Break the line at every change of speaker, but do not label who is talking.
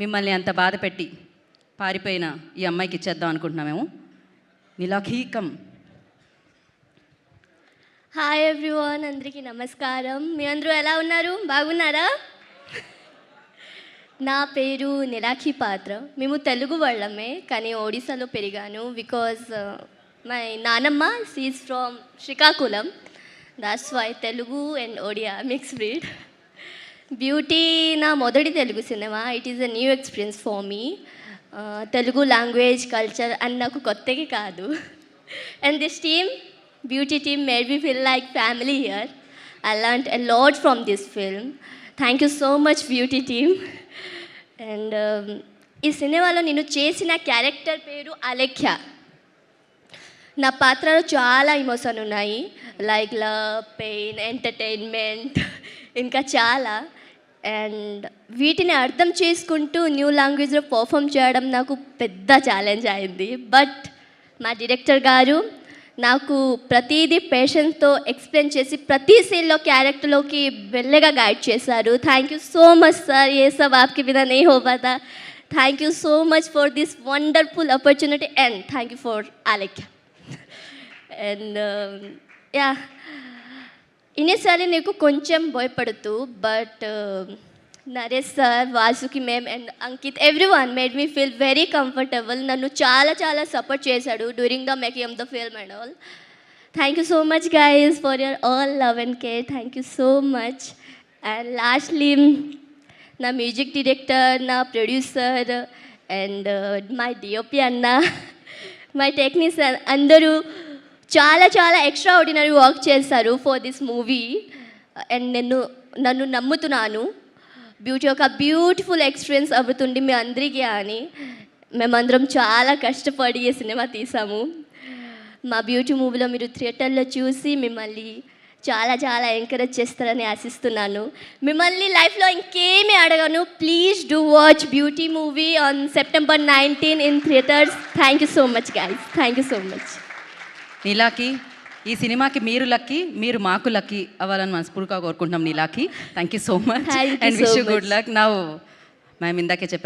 మిమ్మల్ని అంత బాధ పెట్టి పారిపోయిన ఈ అమ్మాయికి ఇచ్చేద్దాం అనుకుంటున్నామేమో. నీలాఖీ కమ్.
హాయ్ ఎవ్రీవన్, అందరికీ నమస్కారం. మీ అందరూ ఎలా ఉన్నారు? బాగున్నారా? నా పేరు నీలాఖీ పాత్ర. మేము తెలుగు వాళ్ళమే, కానీ ఒడిశాలో పెరిగాను. బికాజ్ మై నానమ్మ she is from Srikakulam. That's why Telugu and Odia mix breed. Beauty నా మొదటి తెలుగు సినిమా. It is a new experience for me. Telugu language culture అని నాకు కొత్తగా కాదు. And this team, beauty team, made me feel like family here. I learned a lot from this film. Thank you so much, beauty team. And ఈ సినిమాలో నేను చేసిన character పేరు అలేఖ్య. నా పాత్రలో చాలా ఎమోషన్ ఉన్నాయి, లైక్ లవ్, పెయిన్, ఎంటర్టైన్మెంట్, ఇంకా చాలా. అండ్ వీటిని అర్థం చేసుకుంటూ న్యూ లాంగ్వేజ్లో పర్ఫామ్ చేయడం నాకు పెద్ద ఛాలెంజ్ అయింది. బట్ మా డైరెక్టర్ గారు నాకు ప్రతిదీ పేషెన్స్తో ఎక్స్ప్లెయిన్ చేసి ప్రతి సీన్లో క్యారెక్టర్లోకి వెళ్ళగా గైడ్ చేశారు. Thank you so much sir. ఏ సబ్ ఆప్కి బినా नहीं हो पाता. Thank you so much for this wonderful opportunity and thank you for Alekhya. And yeah, initially నీకు కొంచెం భయపడుతూ, but Naresh sir, Vasuki ma'am and Ankit, everyone made me feel very comfortable. నన్ను చాలా చాలా సపోర్ట్ చేశాడు during the making of the film and all. Thank you so much guys for your all love and care. Thank you so much. And lastly నా music director, నా producer and my DOP అన్న, my technician అందరూ చాలా చాలా extra ordinary work చేశారు for this movie. And నన్ను నమ్ముతున్నాను beauty ఒక బ్యూటిఫుల్ ఎక్స్పీరియన్స్ అవుతుంది మీ అందరికీ అని. మేమందరం చాలా కష్టపడి ఈ సినిమా తీసాము. మా బ్యూటీ మూవీలో మీరు థియేటర్లో చూసి మిమ్మల్ని చాలా చాలా ఎంకరేజ్ చేస్తారని ఆశిస్తున్నాను. మిమ్మల్ని లైఫ్లో ఇంకేమీ అడగను. Please do watch Beauty movie on September 19 in theatres. Thank you so much guys. Thank you so much.
నీలాకి, ఈ సినిమాకి మీరు లక్కీ, మీరు మాకు లక్కీ అవ్వాలని మనస్ఫూర్తిగా కోరుకుంటున్నాం. నీలాకి, thank you so much and wish you good luck. నా మేము ఇందాకే చెప్పారు